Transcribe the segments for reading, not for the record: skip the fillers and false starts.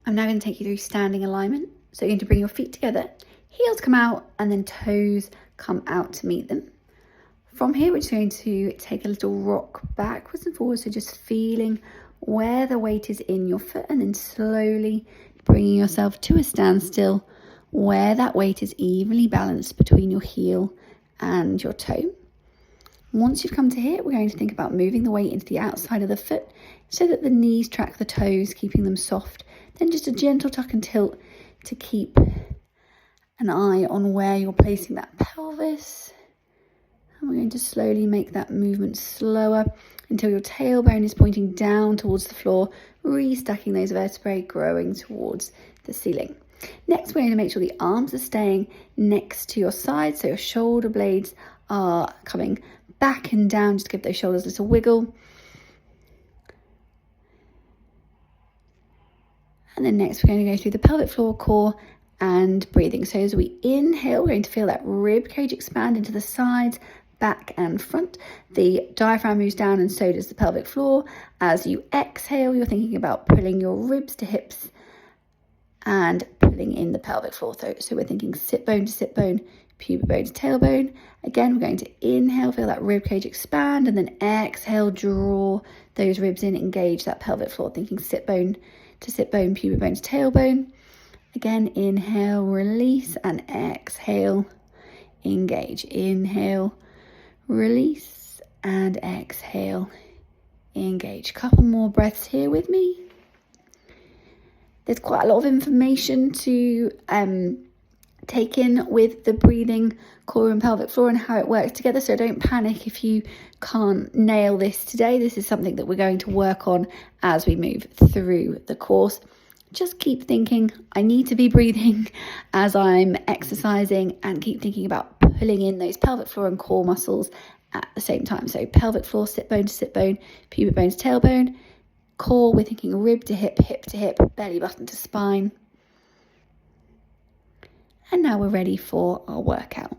I'm now going to take you through standing alignment. So you're going to bring your feet together, heels come out, and then toes come out to meet them. From here, we're just going to take a little rock backwards and forwards, so just feeling where the weight is in your foot and then slowly bringing yourself to a standstill where that weight is evenly balanced between your heel and your toe. Once you've come to here, we're going to think about moving the weight into the outside of the foot so that the knees track the toes, keeping them soft. Then just a gentle tuck and tilt to keep an eye on where you're placing that pelvis. And we're going to slowly make that movement slower until your tailbone is pointing down towards the floor, restacking those vertebrae, growing towards the ceiling. Next, we're going to make sure the arms are staying next to your side, so your shoulder blades are coming back and down. Just give those shoulders a little wiggle. And then next, we're going to go through the pelvic floor, core, and breathing. So as we inhale, we're going to feel that rib cage expand into the sides, back and front. The diaphragm moves down and so does the pelvic floor. As you exhale, you're thinking about pulling your ribs to hips and pulling in the pelvic floor. So we're thinking sit bone to sit bone, pubic bone to tailbone. Again, we're going to inhale, feel that rib cage expand, and then exhale, draw those ribs in, engage that pelvic floor, thinking sit bone to sit bone, pubic bone to tailbone. Again, inhale, release, and exhale, engage. Inhale, release, and exhale, engage. Couple more breaths here with me. There's quite a lot of information to take in with the breathing, core and pelvic floor and how it works together. So don't panic if you can't nail this today. This is something that we're going to work on as we move through the course. Just keep thinking, I need to be breathing as I'm exercising, and keep thinking about pulling in those pelvic floor and core muscles at the same time. So pelvic floor, sit bone to sit bone, pubic bone to tailbone. Core, we're thinking rib to hip, hip to hip, belly button to spine. And now we're ready for our workout.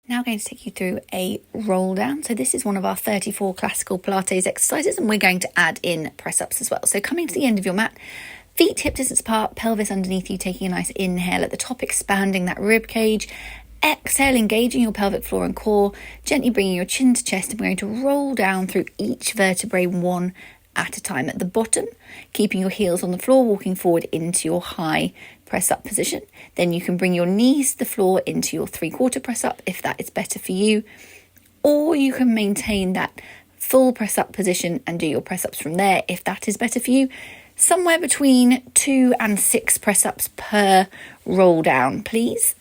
Now I'm going to take you through a roll down. So this is one of our 34 classical Pilates exercises, and we're going to add in press ups as well. So coming to the end of your mat, feet hip distance apart, pelvis underneath you, taking a nice inhale at the top, expanding that rib cage. Exhale, engaging your pelvic floor and core, gently bringing your chin to chest, and we're going to roll down through each vertebrae one at a time. At the bottom, keeping your heels on the floor, walking forward into your high press up position. Then you can bring your knees to the floor into your 3/4 press up if that is better for you, or you can maintain that full press up position and do your press ups from there if that is better for you. Somewhere between 2 and 6 press ups per roll down, please.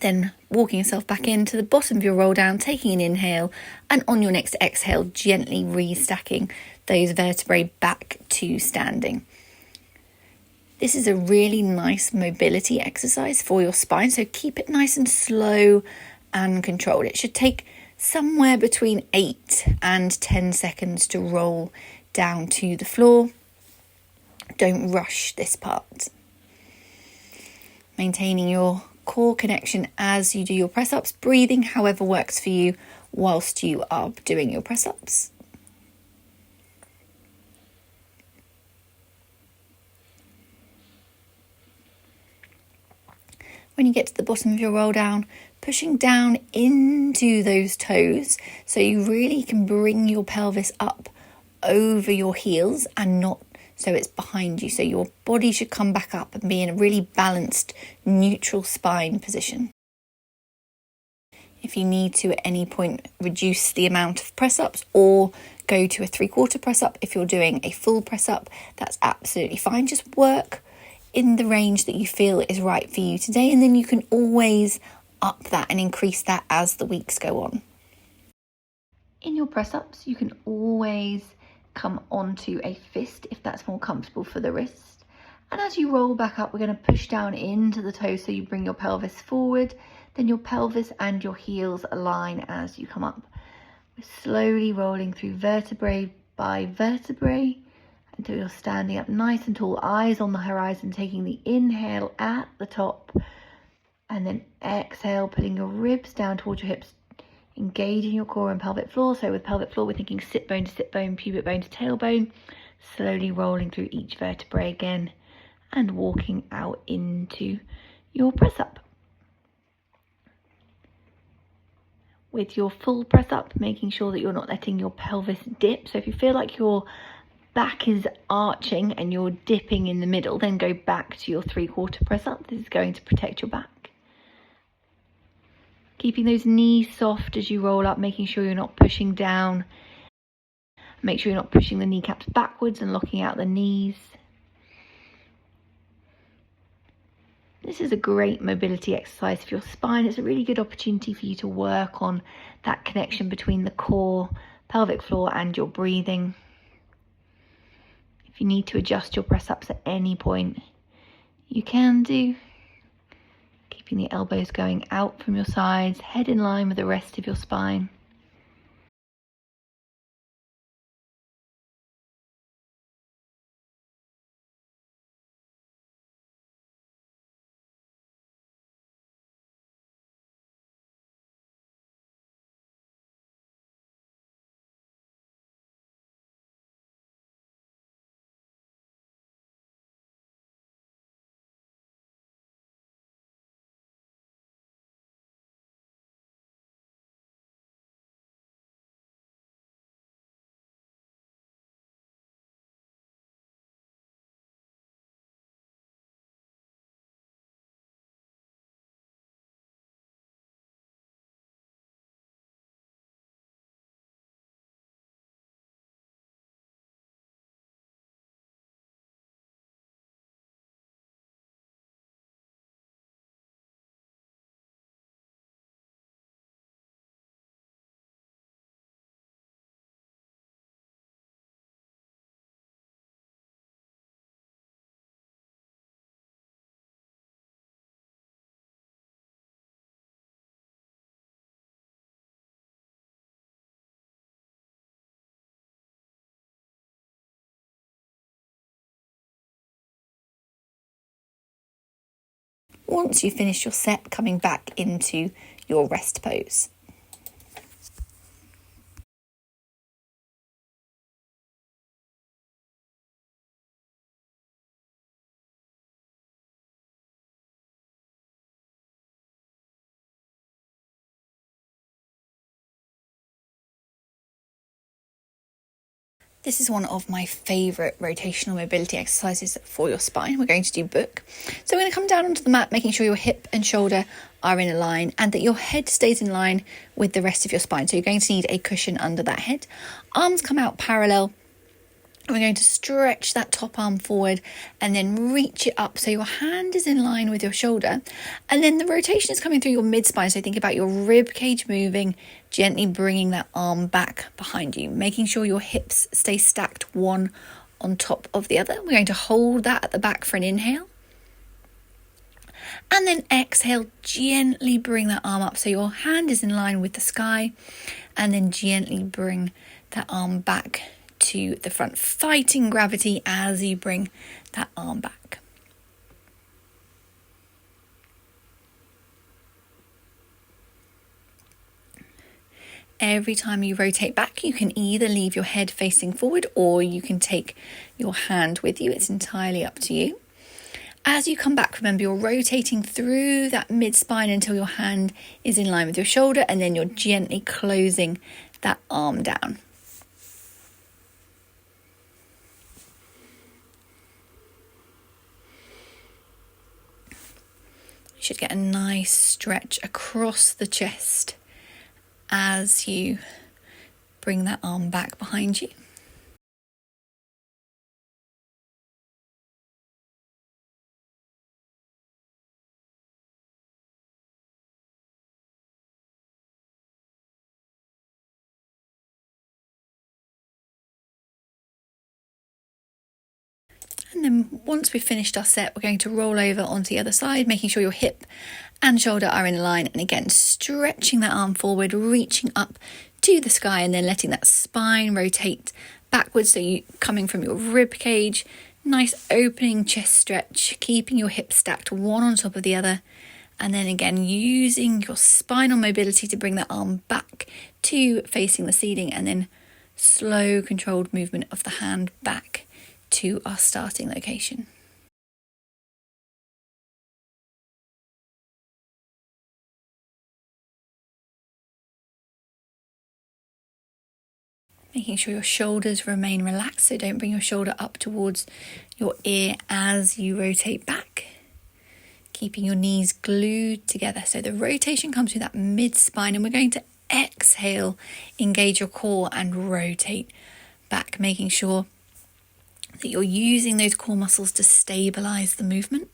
Then walking yourself back into the bottom of your roll down, taking an inhale, and on your next exhale, gently restacking those vertebrae back to standing. This is a really nice mobility exercise for your spine, so keep it nice and slow and controlled. It should take somewhere between 8 and 10 seconds to roll down to the floor. Don't rush this part. Maintaining your core connection as you do your press ups, breathing however works for you whilst you are doing your press ups. When you get to the bottom of your roll down, pushing down into those toes so you really can bring your pelvis up over your heels and not so it's behind you. So your body should come back up and be in a really balanced, neutral spine position. If you need to at any point reduce the amount of press-ups or go to a 3/4 press-up, if you're doing a full press-up, that's absolutely fine. Just work in the range that you feel is right for you today, and then you can always up that and increase that as the weeks go on. In your press-ups, you can always come onto a fist if that's more comfortable for the wrist. And as you roll back up, we're going to push down into the toes so you bring your pelvis forward. Then your pelvis and your heels align as you come up. We're slowly rolling through vertebrae by vertebrae until you're standing up nice and tall, eyes on the horizon, taking the inhale at the top, And then exhale, pulling your ribs down towards your hips, engaging your core and pelvic floor. So with pelvic floor, we're thinking sit bone to sit bone, pubic bone to tailbone, slowly rolling through each vertebrae again and walking out into your press up. With your full press up, making sure that you're not letting your pelvis dip. So if you feel like your back is arching and you're dipping in the middle, then go back to your 3/4 press up. This is going to protect your back. Keeping those knees soft as you roll up, making sure you're not pushing down. Make sure you're not pushing the kneecaps backwards and locking out the knees. This is a great mobility exercise for your spine. It's a really good opportunity for you to work on that connection between the core, pelvic floor, and your breathing. If you need to adjust your press ups at any point, you can do. Keeping the elbows going out from your sides, head in line with the rest of your spine. Once you've finished your set, coming back into your rest pose. This is one of my favourite rotational mobility exercises for your spine. We're going to do book. So we're going to come down onto the mat, making sure your hip and shoulder are in a line and that your head stays in line with the rest of your spine. So you're going to need a cushion under that head. Arms come out parallel. We're going to stretch that top arm forward and then reach it up so your hand is in line with your shoulder. And then the rotation is coming through your mid-spine. So think about your rib cage moving, gently bringing that arm back behind you, making sure your hips stay stacked one on top of the other. We're going to hold that at the back for an inhale. And then exhale, gently bring that arm up so your hand is in line with the sky. And then gently bring that arm back to the front, fighting gravity as you bring that arm back. Every time you rotate back, you can either leave your head facing forward or you can take your hand with you. It's entirely up to you. As you come back, remember you're rotating through that mid-spine until your hand is in line with your shoulder, and then you're gently closing that arm down. You should get a nice stretch across the chest as you bring that arm back behind you. And then once we've finished our set, we're going to roll over onto the other side, making sure your hip and shoulder are in line. And again, stretching that arm forward, reaching up to the sky, and then letting that spine rotate backwards. So you coming from your rib cage, nice opening chest stretch, keeping your hips stacked one on top of the other, And then again, using your spinal mobility to bring that arm back to facing the ceiling, and then slow controlled movement of the hand back to our starting location. Making sure your shoulders remain relaxed, so don't bring your shoulder up towards your ear as you rotate back. Keeping your knees glued together. So the rotation comes through that mid-spine, and we're going to exhale, engage your core and rotate back, making sure that you're using those core muscles to stabilize the movement.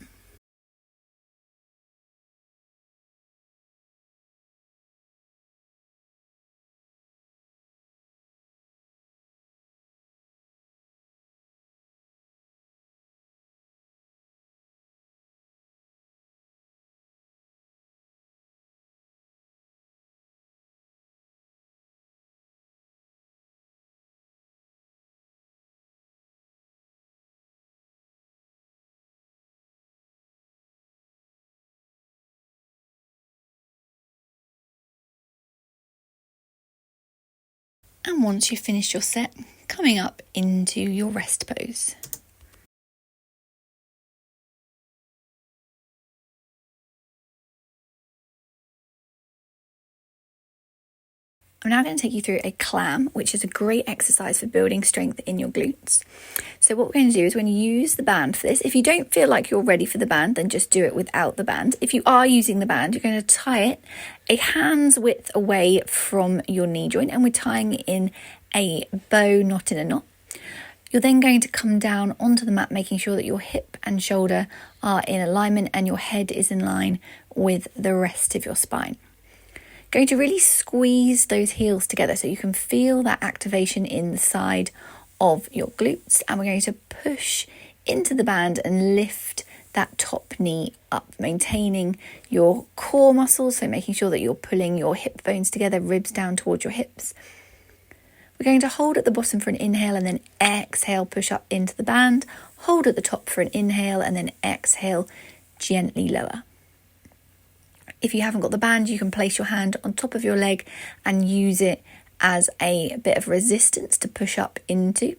And once you've finished your set, coming up into your rest pose. I'm now going to take you through a clam, which is a great exercise for building strength in your glutes. So what we're going to do is we're going to use the band for this. If you don't feel like you're ready for the band, then just do it without the band. If you are using the band, you're going to tie it a hand's width away from your knee joint, and we're tying it in a bow, not in a knot. You're then going to come down onto the mat, making sure that your hip and shoulder are in alignment and your head is in line with the rest of your spine. Going to really squeeze those heels together so you can feel that activation in the side of your glutes, and we're going to push into the band and lift that top knee up, maintaining your core muscles, so making sure that you're pulling your hip bones together, ribs down towards your hips. We're going to hold at the bottom for an inhale and then exhale, push up into the band, hold at the top for an inhale and then exhale, gently lower. If you haven't got the band, you can place your hand on top of your leg and use it as a bit of resistance to push up into.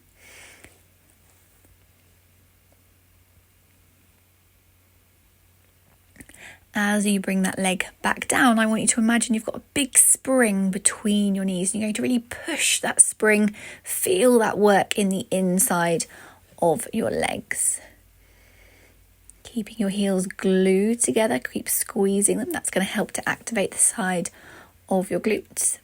As you bring that leg back down, I want you to imagine you've got a big spring between your knees. You're going to really push that spring, feel that work in the inside of your legs. Keeping your heels glued together, keep squeezing them. That's going to help to activate the side of your glutes.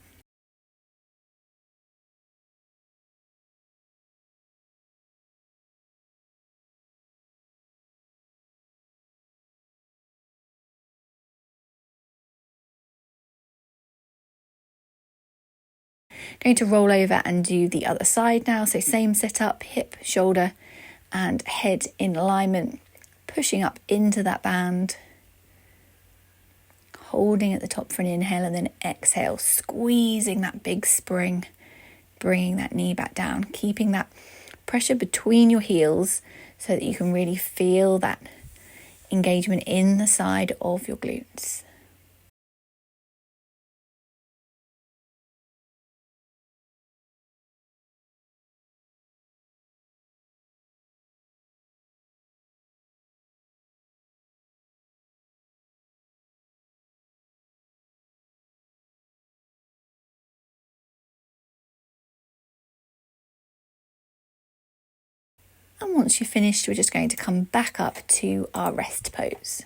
Going to roll over and do the other side now. So same setup, hip, shoulder and head in alignment. Pushing up into that band, holding at the top for an inhale and then exhale, squeezing that big spring, bringing that knee back down, keeping that pressure between your heels so that you can really feel that engagement in the side of your glutes. And once you've finished, we're just going to come back up to our rest pose.